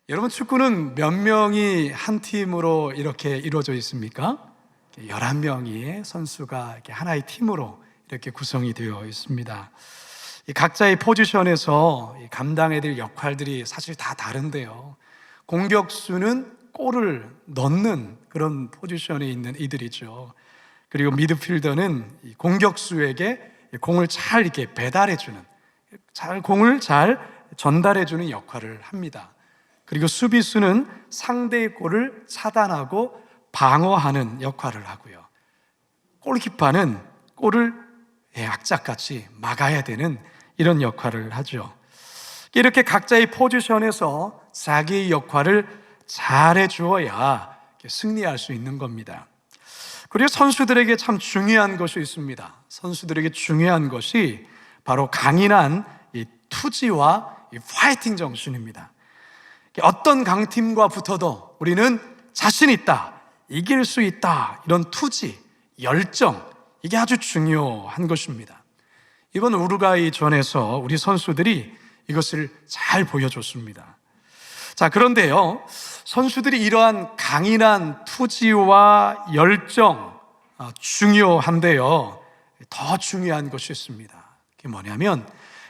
여러분, 축구는 몇 명이 한 팀으로 이렇게 이루어져 있습니까? 11명의 선수가 이렇게 하나의 팀으로 이렇게 구성이 되어 있습니다. 이 각자의 포지션에서 감당해야 될 역할들이 사실 다 다른데요. 공격수는 골을 넣는 그런 포지션에 있는 이들이죠. 그리고 미드필더는 이 공격수에게 공을 잘 이렇게 배달해주는, 공을 잘 전달해주는 역할을 합니다. 그리고 수비수는 상대의 골을 차단하고 방어하는 역할을 하고요. 골키퍼는 골을 악착같이 막아야 되는 이런 역할을 하죠. 이렇게 각자의 포지션에서 자기의 역할을 잘해 주어야 승리할 수 있는 겁니다. 그리고 선수들에게 참 중요한 것이 있습니다. 선수들에게 중요한 것이 바로 강인한 이 투지와 이 파이팅 정신입니다. 어떤 강팀과 붙어도 우리는 자신 있다, 이길 수 있다, 이런 투지, 열정, 이게 아주 중요한 것입니다. 이번 우루과이전에서 우리 선수들이 이것을 잘 보여줬습니다. 자, 그런데요, 선수들이 이러한 강인한 투지와 열정, 중요한데요, 더 중요한 것이 있습니다. 그게 뭐냐면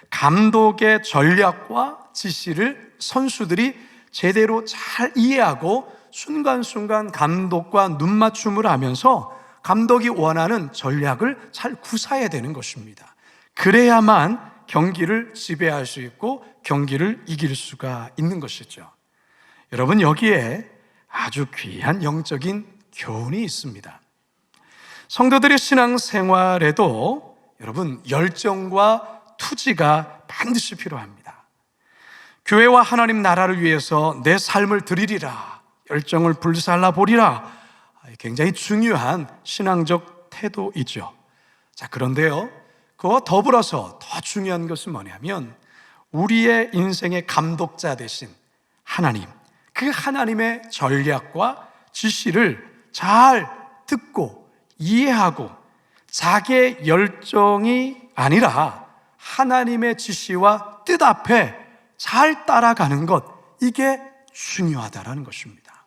감독의 전략과 지시를 선수들이 제대로 잘 이해하고 순간순간 감독과 눈맞춤을 하면서 감독이 원하는 전략을 잘 구사해야 되는 것입니다. 그래야만 경기를 지배할 수 있고 경기를 이길 수가 있는 것이죠. 여러분, 여기에 아주 귀한 영적인 교훈이 있습니다. 성도들의 신앙생활에도 여러분, 열정과 투지가 반드시 필요합니다. 교회와 하나님 나라를 위해서 내 삶을 드리리라, 열정을 불살라 보리라, 굉장히 중요한 신앙적 태도이죠. 자, 그런데요, 그와 더불어서 더 중요한 것은 뭐냐면 우리의 인생의 감독자 되신 하나님, 그 하나님의 전략과 지시를 잘 듣고 이해하고 자기의 열정이 아니라 하나님의 지시와 뜻 앞에 잘 따라가는 것, 이게 중요하다는 것입니다.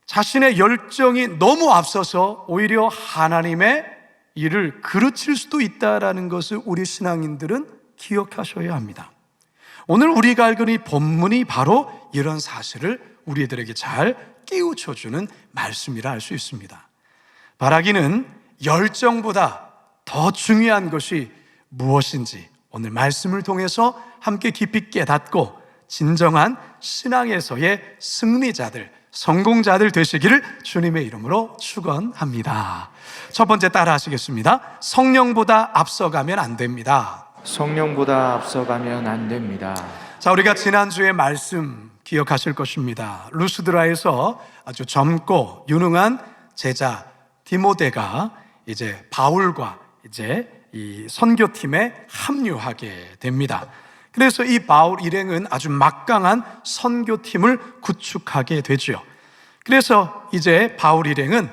자신의 열정이 너무 앞서서 오히려 하나님의 일을 그르칠 수도 있다는 것을 우리 신앙인들은 기억하셔야 합니다. 오늘 우리가 읽은 이 본문이 바로 이런 사실을 우리들에게 잘 깨우쳐주는 말씀이라 할 수 있습니다. 바라기는 열정보다 더 중요한 것이 무엇인지 오늘 말씀을 통해서 함께 깊이 깨닫고 진정한 신앙에서의 승리자들, 성공자들 되시기를 주님의 이름으로 축원합니다. 첫 번째 따라 하시겠습니다. 성령보다 앞서가면 안 됩니다. 성령보다 앞서가면 안 됩니다. 자, 우리가 지난주에 말씀 기억하실 것입니다. 루스드라에서 아주 젊고 유능한 제자 디모데가 이제 바울과 이제 이 선교팀에 합류하게 됩니다. 그래서 이 바울 일행은 아주 막강한 선교팀을 구축하게 되죠. 그래서 이제 바울 일행은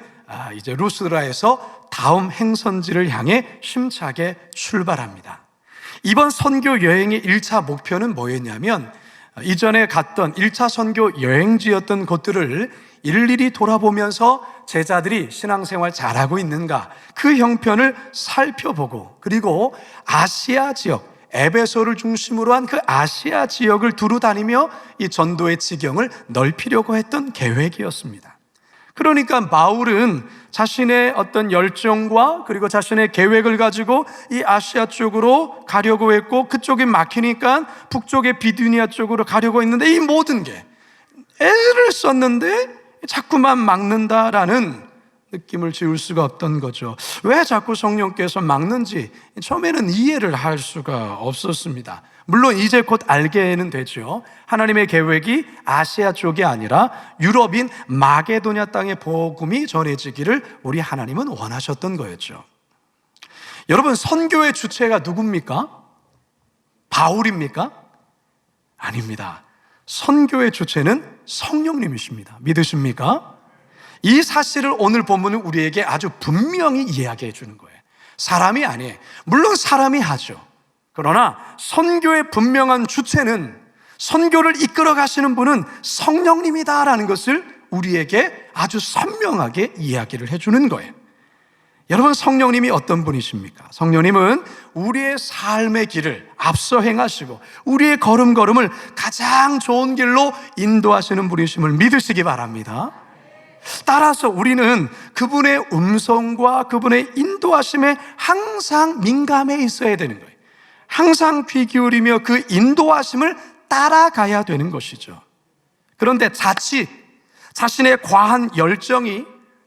이제 루스드라에서 다음 행선지를 향해 힘차게 출발합니다. 이번 선교 여행의 1차 목표는 뭐였냐면 이전에 갔던 1차 선교 여행지였던 곳들을 일일이 돌아보면서 제자들이 신앙생활 잘하고 있는가, 그 형편을 살펴보고, 그리고 아시아 지역, 에베소를 중심으로 한 그 아시아 지역을 두루 다니며 이 전도의 지경을 넓히려고 했던 계획이었습니다. 그러니까 바울은 자신의 어떤 열정과 그리고 자신의 계획을 가지고 이 아시아 쪽으로 가려고 했고, 그쪽이 막히니까 북쪽의 비두니아 쪽으로 가려고 했는데 이 모든 게 애를 썼는데 자꾸만 막는다라는 느낌을 지울 수가 없던 거죠. 왜 자꾸 성령께서 막는지 처음에는 이해를 할 수가 없었습니다. 물론 이제 곧 알게는 되죠. 하나님의 계획이 아시아 쪽이 아니라 유럽인 마게도냐 땅의 복음이 전해지기를 우리 하나님은 원하셨던 거였죠. 여러분, 선교의 주체가 누굽니까? 바울입니까? 아닙니다. 선교의 주체는 성령님이십니다. 믿으십니까? 이 사실을 오늘 본문은 우리에게 아주 분명히 이야기해 주는 거예요. 사람이 아니에요. 물론 사람이 하죠. 그러나 선교의 분명한 주체는 선교를 이끌어 가시는 분은 성령님이다라는 것을 우리에게 아주 선명하게 이야기를 해주는 거예요. 여러분, 성령님이 어떤 분이십니까? 성령님은 우리의 삶의 길을 앞서 행하시고 우리의 걸음걸음을 가장 좋은 길로 인도하시는 분이심을 믿으시기 바랍니다. 따라서 우리는 그분의 음성과 그분의 인도하심에 항상 민감해 있어야 되는 거예요. 항상 귀 기울이며 그 인도하심을 따라가야 되는 것이죠. 그런데 자칫 자신의 과한 열정이,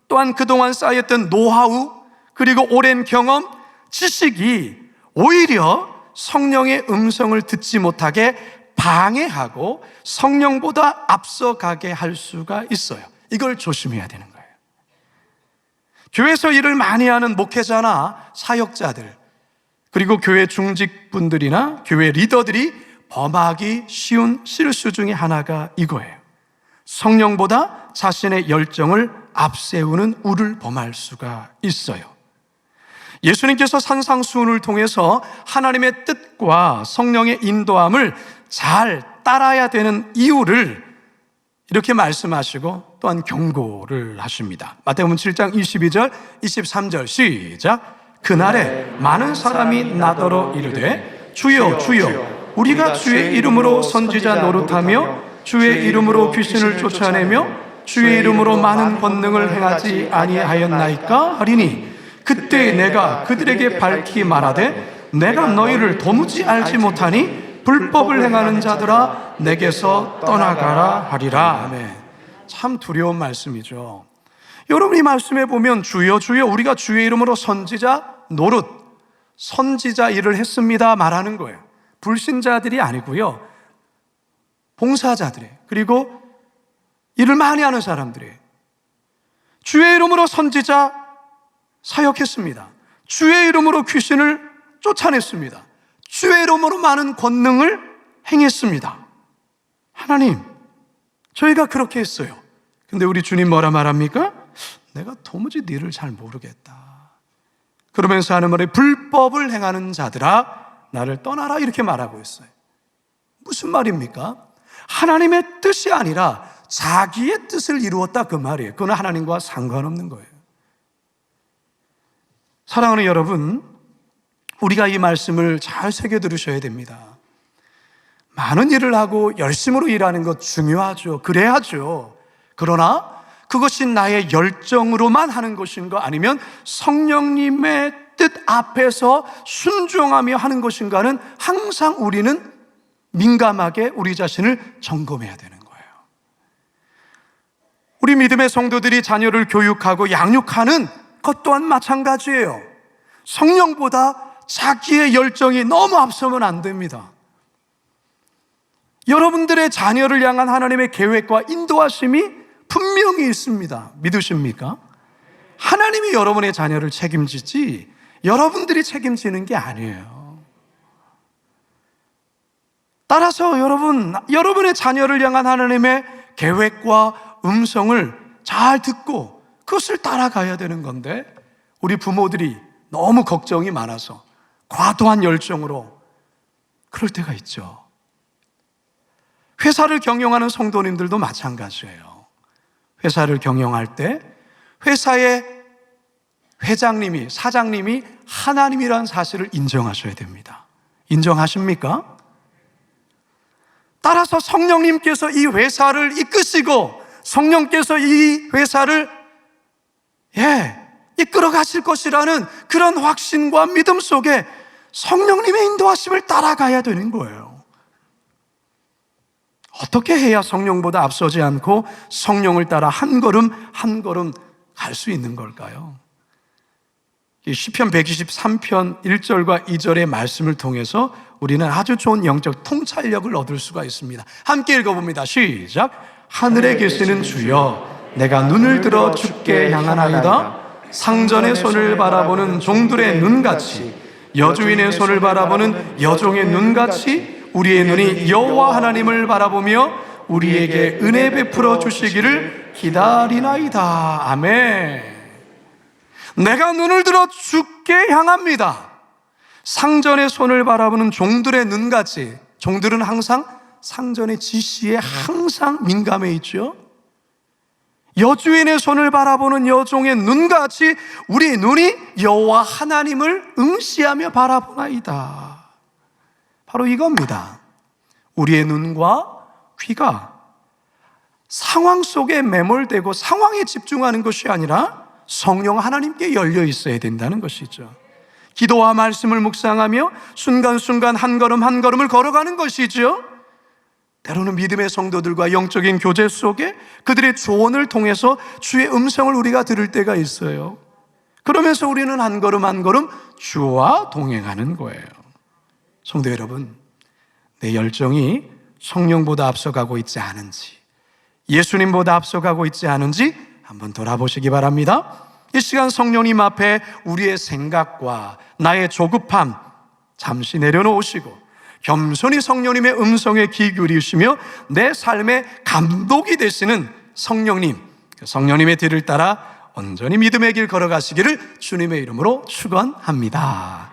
또한 그동안 쌓였던 노하우, 그리고 오랜 경험, 지식이 오히려 성령의 음성을 듣지 못하게 방해하고 성령보다 앞서가게 할 수가 있어요. 이걸 조심해야 되는 거예요. 교회에서 일을 많이 하는 목회자나 사역자들, 그리고 교회 중직분들이나 교회 리더들이 범하기 쉬운 실수 중에 하나가 이거예요. 성령보다 자신의 열정을 앞세우는 우를 범할 수가 있어요. 예수님께서 산상수훈을 통해서 하나님의 뜻과 성령의 인도함을 잘 따라야 되는 이유를 이렇게 말씀하시고 또한 경고를 하십니다. 마태복음 7장 22절, 23절 시작. 그날에 많은 사람이 나더러 이르되 주여 주여 우리가 주의 이름으로 선지자 노릇하며 주의 이름으로 귀신을 쫓아내며 주의 이름으로 많은 권능을 행하지 아니하였나이까 하리니 그때 내가 그들에게 밝히 말하되 내가 너희를 도무지 알지 못하니 불법을 행하는 자들아 내게서 떠나가라 하리라. 아멘. 참 두려운 말씀이죠. 여러분, 이 말씀에 보면 주여 주여 우리가 주의 이름으로 선지자 노릇, 선지자 일을 했습니다 말하는 거예요. 불신자들이 아니고요, 봉사자들이, 그리고 일을 많이 하는 사람들이 주의 이름으로 선지자 사역했습니다. 주의 이름으로 귀신을 쫓아냈습니다. 주의 이름으로 많은 권능을 행했습니다. 하나님, 저희가 그렇게 했어요. 근데 우리 주님 뭐라 말합니까? 내가 도무지 너를 잘 모르겠다. 그러면서 하는 말에 불법을 행하는 자들아 나를 떠나라 이렇게 말하고 있어요. 무슨 말입니까? 하나님의 뜻이 아니라 자기의 뜻을 이루었다 그 말이에요. 그건 하나님과 상관없는 거예요. 사랑하는 여러분, 우리가 이 말씀을 잘 새겨 들으셔야 됩니다. 많은 일을 하고 열심으로 일하는 것 중요하죠. 그래야죠. 그러나 그것이 나의 열정으로만 하는 것인가, 아니면 성령님의 뜻 앞에서 순종하며 하는 것인가는 항상 우리는 민감하게 우리 자신을 점검해야 되는 거예요. 우리 믿음의 성도들이 자녀를 교육하고 양육하는 것 또한 마찬가지예요. 성령보다 자기의 열정이 너무 앞서면 안 됩니다. 여러분들의 자녀를 향한 하나님의 계획과 인도하심이 분명히 있습니다. 믿으십니까? 하나님이 여러분의 자녀를 책임지지 여러분들이 책임지는 게 아니에요. 따라서 여러분의 자녀를 향한 하나님의 계획과 음성을 잘 듣고 그것을 따라가야 되는 건데, 우리 부모들이 너무 걱정이 많아서 과도한 열정으로 그럴 때가 있죠. 회사를 경영하는 성도님들도 마찬가지예요. 회사를 경영할 때 회사의 회장님이, 사장님이 하나님이라는 사실을 인정하셔야 됩니다. 인정하십니까? 따라서 성령님께서 이 회사를 이끄시고 성령께서 이 회사를 이끌어 가실 것이라는 그런 확신과 믿음 속에 성령님의 인도하심을 따라가야 되는 거예요. 어떻게 해야 성령보다 앞서지 않고 성령을 따라 한 걸음 한 걸음 갈 수 있는 걸까요? 시편 123편 1절과 2절의 말씀을 통해서 우리는 아주 좋은 영적 통찰력을 얻을 수가 있습니다. 함께 읽어봅니다. 시작. 하늘에 계시는 주여, 내가 눈을 들어 주께 향하나이다. 상전의 손을 바라보는 종들의 눈같이, 여주인의 손을 바라보는 여종의 눈같이 우리의 눈이 여호와 하나님을 바라보며 우리에게 은혜 베풀어 주시기를 기다리나이다. 아멘. 내가 눈을 들어 주께 향합니다. 상전의 손을 바라보는 종들의 눈같이, 종들은 항상 상전의 지시에 항상 민감해 있죠. 여주인의 손을 바라보는 여종의 눈같이 우리 눈이 여호와 하나님을 응시하며 바라보나이다. 바로 이겁니다. 우리의 눈과 귀가 상황 속에 매몰되고 상황에 집중하는 것이 아니라 성령 하나님께 열려 있어야 된다는 것이죠. 기도와 말씀을 묵상하며 순간순간 한 걸음 한 걸음을 걸어가는 것이죠. 때로는 믿음의 성도들과 영적인 교제 속에 그들의 조언을 통해서 주의 음성을 우리가 들을 때가 있어요. 그러면서 우리는 한 걸음 한 걸음 주와 동행하는 거예요. 성도 여러분, 내 열정이 성령보다 앞서가고 있지 않은지, 예수님보다 앞서가고 있지 않은지 한번 돌아보시기 바랍니다. 이 시간 성령님 앞에 우리의 생각과 나의 조급함 잠시 내려놓으시고 겸손히 성령님의 음성에 귀 기울이시며 내 삶의 감독이 되시는 성령님의 뒤를 따라 온전히 믿음의 길 걸어가시기를 주님의 이름으로 축원합니다.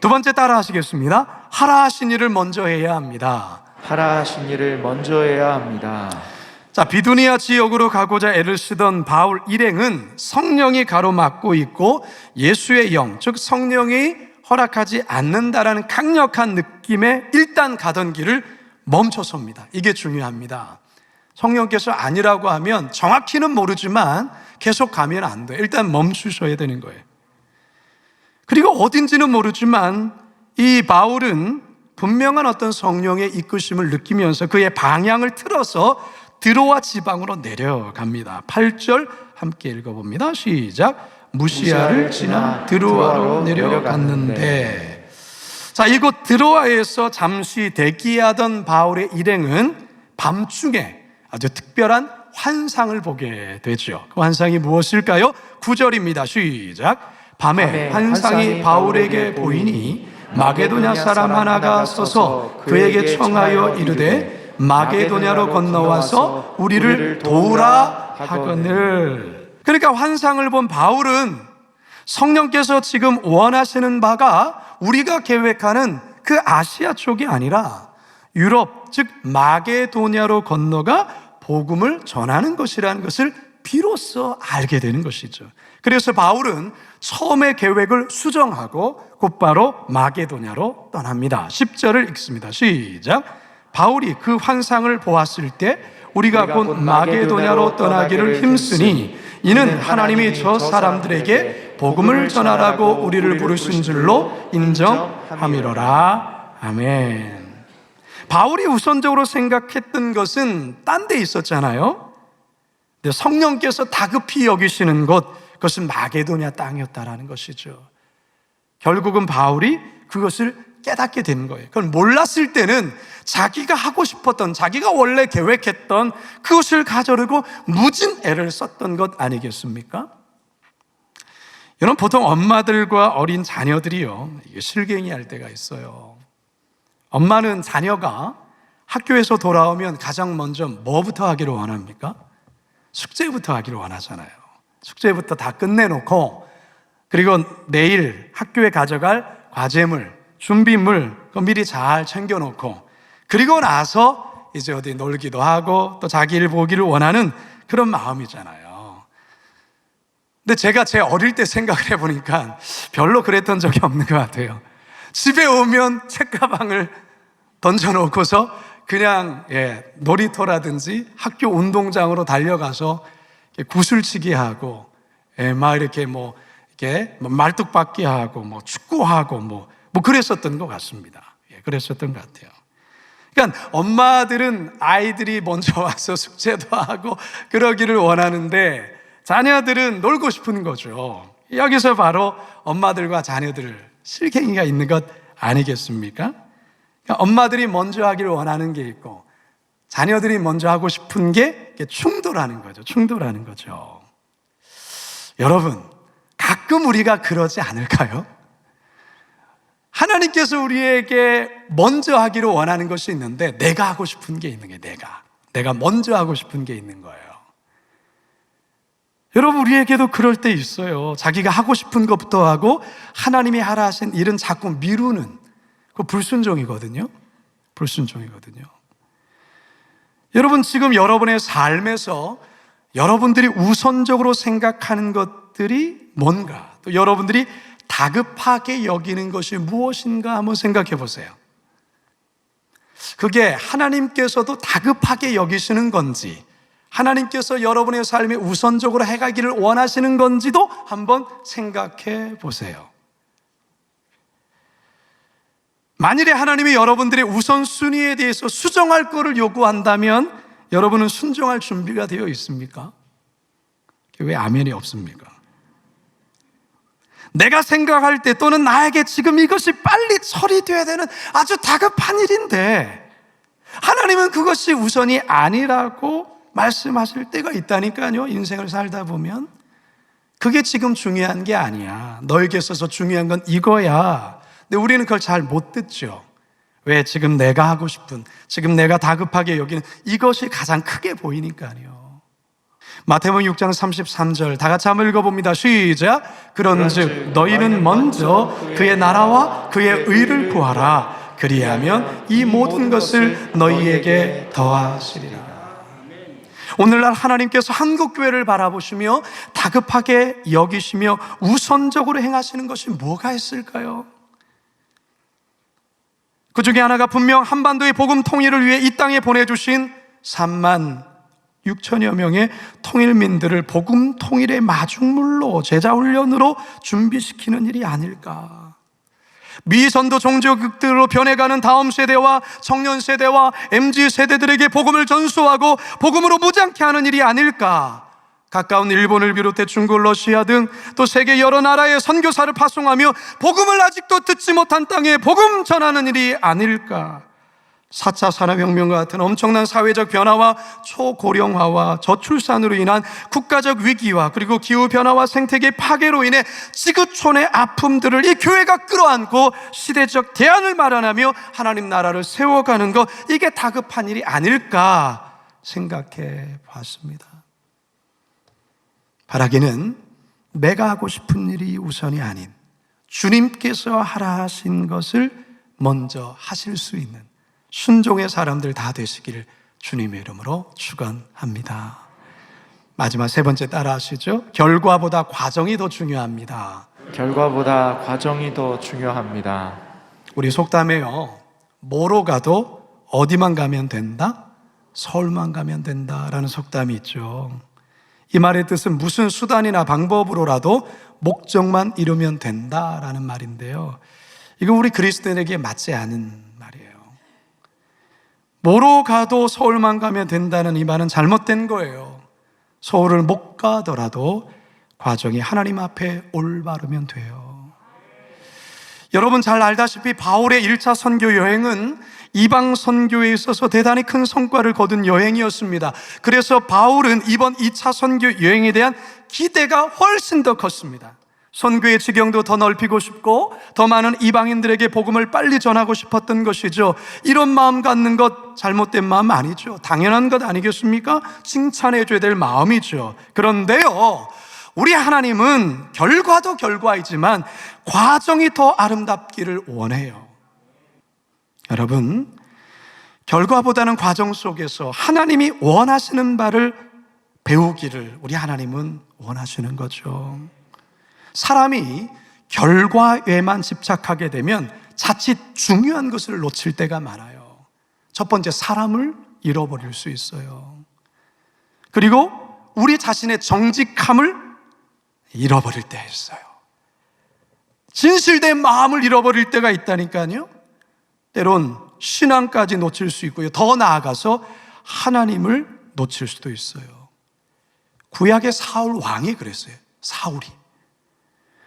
두 번째 따라 하시겠습니다. 하라 하신 일을 먼저 해야 합니다. 하라 하신 일을 먼저 해야 합니다. 자, 비두니아 지역으로 가고자 애를 쓰던 바울 일행은 성령이 가로막고 있고 예수의 영, 즉 성령이 허락하지 않는다라는 강력한 느낌에 일단 가던 길을 멈춰섭니다. 이게 중요합니다. 성령께서 아니라고 하면 정확히는 모르지만 계속 가면 안 돼요. 일단 멈추셔야 되는 거예요. 그리고 어딘지는 모르지만 이 바울은 분명한 어떤 성령의 이끄심을 느끼면서 그의 방향을 틀어서 드로아 지방으로 내려갑니다. 8절 함께 읽어봅니다. 시작. 무시아를 지나 드로아로 내려갔는데, 자, 이곳 드로아에서 잠시 대기하던 바울의 일행은 밤중에 아주 특별한 환상을 보게 되죠. 그 환상이 무엇일까요? 9절입니다. 시작. 밤에 환상이 바울에게 보이니 마게도냐 사람 하나가 서서 그에게 청하여 이르되 마게도냐로 건너와서 우리를 도우라 하거늘. 그러니까 환상을 본 바울은 성령께서 지금 원하시는 바가 우리가 계획하는 그 아시아 쪽이 아니라 유럽, 즉 마게도냐로 건너가 복음을 전하는 것이라는 것을 비로소 알게 되는 것이죠. 그래서 바울은 처음의 계획을 수정하고 곧바로 마게도냐로 떠납니다. 10절을 읽습니다. 시작. 바울이 그 환상을 보았을 때 우리가 곧 마게도냐로 떠나기를 힘쓰니 이는 하나님이 저 사람들에게 복음을 전하라고 우리를 부르신 줄로 인정함이로라. 아멘. 바울이 우선적으로 생각했던 것은 딴 데 있었잖아요. 근데 성령께서 다급히 여기시는 곳, 그것은 마게도냐 땅이었다라는 것이죠. 결국은 바울이 그것을 깨닫게 되는 거예요. 그걸 몰랐을 때는 자기가 하고 싶었던, 자기가 원래 계획했던 그것을 가져르고 무진 애를 썼던 것 아니겠습니까? 여러분, 보통 엄마들과 어린 자녀들이요, 이게 실갱이 할 때가 있어요. 엄마는 자녀가 학교에서 돌아오면 가장 먼저 뭐부터 하기를 원합니까? 숙제부터 하기를 원하잖아요. 숙제부터 다 끝내놓고, 그리고 내일 학교에 가져갈 과제물, 준비물 그거 미리 잘 챙겨놓고, 그리고 나서 이제 어디 놀기도 하고 또 자기 일 보기를 원하는 그런 마음이잖아요. 근데 제가 제 어릴 때 생각을 해보니까 별로 그랬던 적이 없는 것 같아요. 집에 오면 책가방을 던져놓고서 그냥 놀이터라든지 학교 운동장으로 달려가서 구슬치기 하고, 막 이렇게 말뚝박기 하고, 축구하고, 그랬었던 것 같습니다. 그랬었던 것 같아요. 그러니까 엄마들은 아이들이 먼저 와서 숙제도 하고 그러기를 원하는데 자녀들은 놀고 싶은 거죠. 여기서 바로 엄마들과 자녀들 실갱이가 있는 것 아니겠습니까? 그러니까 엄마들이 먼저 하기를 원하는 게 있고 자녀들이 먼저 하고 싶은 게 충돌하는 거죠. 충돌하는 거죠. 여러분, 가끔 우리가 그러지 않을까요? 하나님께서 우리에게 먼저 하기를 원하는 것이 있는데 내가 하고 싶은 게 있는 게 내가 먼저 하고 싶은 게 있는 거예요. 여러분, 우리에게도 그럴 때 있어요. 자기가 하고 싶은 것부터 하고 하나님이 하라 하신 일은 자꾸 미루는, 그 불순종이거든요. 불순종이거든요. 여러분, 지금 여러분의 삶에서 여러분들이 우선적으로 생각하는 것들이 뭔가, 또 여러분들이 다급하게 여기는 것이 무엇인가 한번 생각해 보세요. 그게 하나님께서도 다급하게 여기시는 건지, 하나님께서 여러분의 삶에 우선적으로 해가기를 원하시는 건지도 한번 생각해 보세요. 만일에 하나님이 여러분들의 우선순위에 대해서 수정할 것을 요구한다면 여러분은 순종할 준비가 되어 있습니까? 왜 아멘이 없습니까? 내가 생각할 때 또는 나에게 지금 이것이 빨리 처리되어야 되는 아주 다급한 일인데 하나님은 그것이 우선이 아니라고 말씀하실 때가 있다니까요. 인생을 살다 보면 그게 지금 중요한 게 아니야, 너에게 있어서 중요한 건 이거야. 근데 우리는 그걸 잘 못 듣죠. 왜? 지금 내가 하고 싶은, 지금 내가 다급하게 여기는 이것이 가장 크게 보이니까요. 마태복음 6장 33절 다 같이 한번 읽어봅니다. 시작. 그런즉 너희는 먼저 그의 나라와 그의 의를 구하라. 그리하면 이 모든 것을 너희에게 더하시리라. 오늘날 하나님께서 한국교회를 바라보시며 다급하게 여기시며 우선적으로 행하시는 것이 뭐가 있을까요? 그 중에 하나가 분명 한반도의 복음 통일을 위해 이 땅에 보내주신 3만 6천여 명의 통일민들을 복음 통일의 마중물로, 제자훈련으로 준비시키는 일이 아닐까. 미선도 종교극들로 변해가는 다음 세대와 청년 세대와 MZ 세대들에게 복음을 전수하고 복음으로 무장케 하는 일이 아닐까. 가까운 일본을 비롯해 중국, 러시아 등 또 세계 여러 나라에 선교사를 파송하며 복음을 아직도 듣지 못한 땅에 복음 전하는 일이 아닐까. 4차 산업혁명과 같은 엄청난 사회적 변화와 초고령화와 저출산으로 인한 국가적 위기와 그리고 기후변화와 생태계 파괴로 인해 지구촌의 아픔들을 이 교회가 끌어안고 시대적 대안을 마련하며 하나님 나라를 세워가는 것, 이게 다급한 일이 아닐까 생각해 봤습니다. 바라기는 내가 하고 싶은 일이 우선이 아닌 주님께서 하라 하신 것을 먼저 하실 수 있는 순종의 사람들 다 되시기를 주님의 이름으로 축원합니다. 마지막 세 번째 따라 하시죠. 결과보다 과정이 더 중요합니다. 결과보다 과정이 더 중요합니다. 우리 속담에요, 뭐로 가도 어디만 가면 된다? 서울만 가면 된다라는 속담이 있죠. 이 말의 뜻은 무슨 수단이나 방법으로라도 목적만 이루면 된다라는 말인데요, 이건 우리 그리스도인에게 맞지 않은 말이에요. 뭐로 가도 서울만 가면 된다는 이 말은 잘못된 거예요. 서울을 못 가더라도 과정이 하나님 앞에 올바르면 돼요. 여러분 잘 알다시피 바울의 1차 선교 여행은 이방 선교에 있어서 대단히 큰 성과를 거둔 여행이었습니다. 그래서 바울은 이번 2차 선교 여행에 대한 기대가 훨씬 더 컸습니다. 선교의 지경도 더 넓히고 싶고 더 많은 이방인들에게 복음을 빨리 전하고 싶었던 것이죠. 이런 마음 갖는 것 잘못된 마음 아니죠. 당연한 것 아니겠습니까? 칭찬해 줘야 될 마음이죠. 그런데요, 우리 하나님은 결과도 결과이지만 과정이 더 아름답기를 원해요. 여러분, 결과보다는 과정 속에서 하나님이 원하시는 바를 배우기를 우리 하나님은 원하시는 거죠. 사람이 결과에만 집착하게 되면 자칫 중요한 것을 놓칠 때가 많아요. 첫 번째, 사람을 잃어버릴 수 있어요. 그리고 우리 자신의 정직함을 잃어버릴 때가 있어요. 진실된 마음을 잃어버릴 때가 있다니까요. 때론 신앙까지 놓칠 수 있고요, 더 나아가서 하나님을 놓칠 수도 있어요. 구약의 사울 왕이 그랬어요. 사울이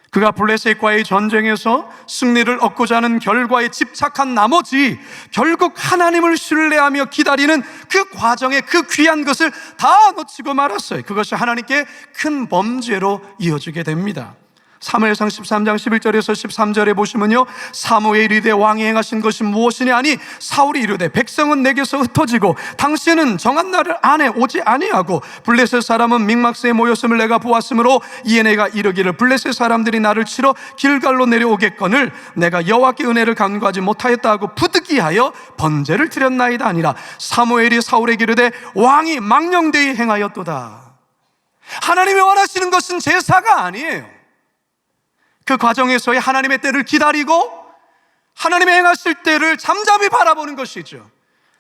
그가 블레셋과의 전쟁에서 승리를 얻고자 하는 결과에 집착한 나머지 결국 하나님을 신뢰하며 기다리는 그 과정에 그 귀한 것을 다 놓치고 말았어요. 그것이 하나님께 큰 범죄로 이어지게 됩니다. 사무엘상 13장 11절에서 13절에 보시면요, 사무엘이 이르되 왕이 행하신 것이 무엇이냐 하니 사울이 이르되 백성은 내게서 흩어지고 당신은 정한 날 안에 오지 아니하고 블레셋 사람은 믹막스에 모였음을 내가 보았으므로 이에 내가 이르기를 블레셋 사람들이 나를 치러 길갈로 내려오겠거늘 내가 여호와께 은혜를 간구하지 못하였다 하고 부득이하여 번제를 드렸나이다 아니라 사무엘이 사울에게 이르되 왕이 망령되이 행하였도다. 하나님이 원하시는 것은 제사가 아니에요. 그 과정에서의 하나님의 때를 기다리고 하나님의 행하실 때를 잠잠히 바라보는 것이죠.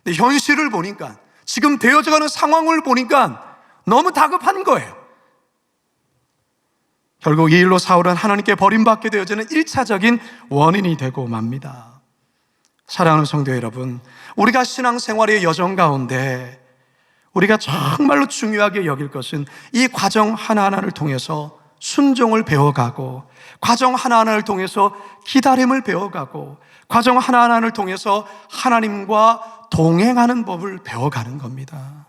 근데 현실을 보니까, 지금 되어져가는 상황을 보니까 너무 다급한 거예요. 결국 이 일로 사울은 하나님께 버림받게 되어지는 1차적인 원인이 되고 맙니다. 사랑하는 성도 여러분, 우리가 신앙생활의 여정 가운데 우리가 정말로 중요하게 여길 것은 이 과정 하나하나를 통해서 순종을 배워가고, 과정 하나하나를 통해서 기다림을 배워가고, 과정 하나하나를 통해서 하나님과 동행하는 법을 배워가는 겁니다.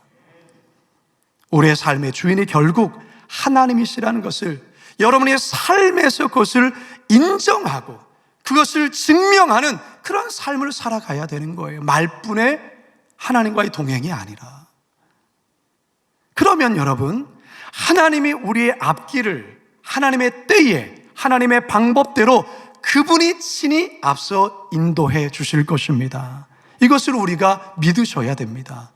우리의 삶의 주인이 결국 하나님이시라는 것을, 여러분의 삶에서 그것을 인정하고 그것을 증명하는 그런 삶을 살아가야 되는 거예요. 말뿐의 하나님과의 동행이 아니라. 그러면 여러분, 하나님이 우리의 앞길을 하나님의 때에 하나님의 방법대로 그분이 친히 앞서 인도해 주실 것입니다. 이것을 우리가 믿으셔야 됩니다.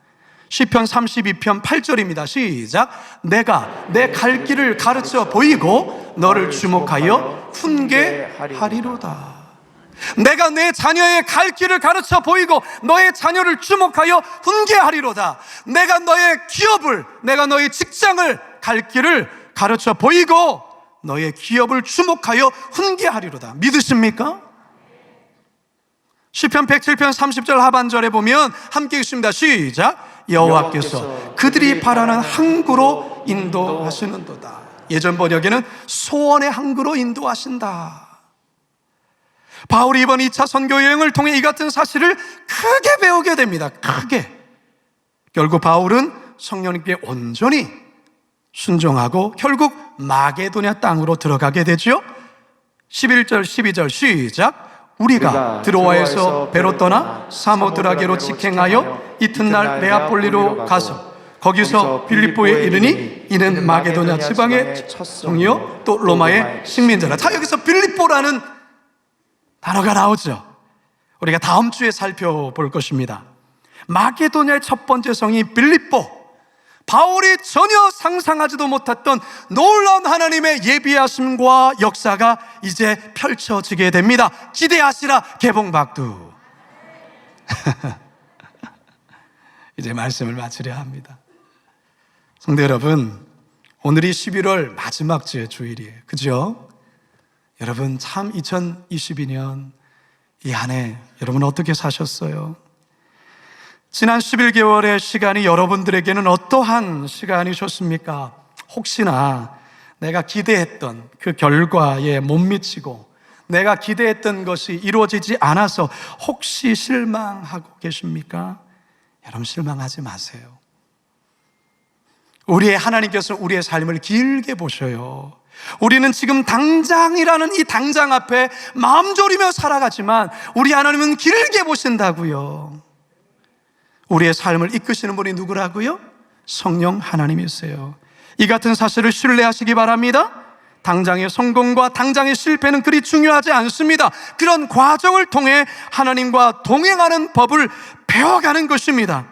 시편 32편 8절입니다. 시작. 내가 내 갈 길을 가르쳐 보이고 너를 주목하여 훈계하리로다. 내가 내 자녀의 갈 길을 가르쳐 보이고 너의 자녀를 주목하여 훈계하리로다. 내가 너의 기업을, 내가 너의 직장을 갈 길을 가르쳐 보이고 너의 기업을 주목하여 훈계하리로다. 믿으십니까? 시편 107편 30절 하반절에 보면 함께 읽습니다. 시작. 여호와께서 그들이 바라는 항구로 인도하시는도다. 예전 번역에는 소원의 항구로 인도하신다. 바울이 이번 2차 선교 여행을 통해 이 같은 사실을 크게 배우게 됩니다. 크게. 결국 바울은 성령님께 온전히 순종하고 결국 마게도냐 땅으로 들어가게 되죠. 11절 12절 시작. 우리가 드로아에서 배로 떠나 사모드라게로 직행하여 이튿날 네아폴리로 가서 거기서 빌립보에 이르니 이는 마게도냐 지방의 성이요 또 로마의 식민자라. 자, 여기서 빌립보라는 단어가 나오죠. 우리가 다음 주에 살펴볼 것입니다. 마게도냐의 첫 번째 성이 빌립보. 바울이 전혀 상상하지도 못했던 놀라운 하나님의 예비하심과 역사가 이제 펼쳐지게 됩니다. 기대하시라 개봉박두. 이제 말씀을 마치려 합니다. 성도 여러분, 오늘이 11월 마지막 주의 주일이에요. 그죠? 여러분, 참 2022년 이 한 해 여러분 어떻게 사셨어요? 지난 11개월의 시간이 여러분들에게는 어떠한 시간이셨습니까? 혹시나 내가 기대했던 그 결과에 못 미치고 내가 기대했던 것이 이루어지지 않아서 혹시 실망하고 계십니까? 여러분, 실망하지 마세요. 우리의 하나님께서 우리의 삶을 길게 보셔요. 우리는 지금 당장이라는 이 당장 앞에 마음 졸이며 살아가지만 우리 하나님은 길게 보신다고요. 우리의 삶을 이끄시는 분이 누구라고요? 성령 하나님이세요. 이 같은 사실을 신뢰하시기 바랍니다. 당장의 성공과 당장의 실패는 그리 중요하지 않습니다. 그런 과정을 통해 하나님과 동행하는 법을 배워가는 것입니다.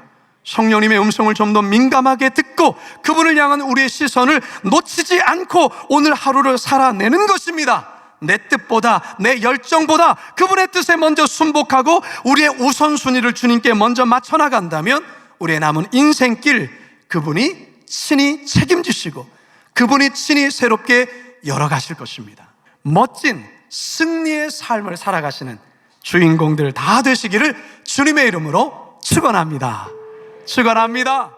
성령님의 음성을 좀 더 민감하게 듣고 그분을 향한 우리의 시선을 놓치지 않고 오늘 하루를 살아내는 것입니다. 내 뜻보다 내 열정보다 그분의 뜻에 먼저 순복하고 우리의 우선순위를 주님께 먼저 맞춰나간다면 우리의 남은 인생길 그분이 친히 책임지시고 그분이 친히 새롭게 열어가실 것입니다. 멋진 승리의 삶을 살아가시는 주인공들 다 되시기를 주님의 이름으로 축원합니다. 축원합니다.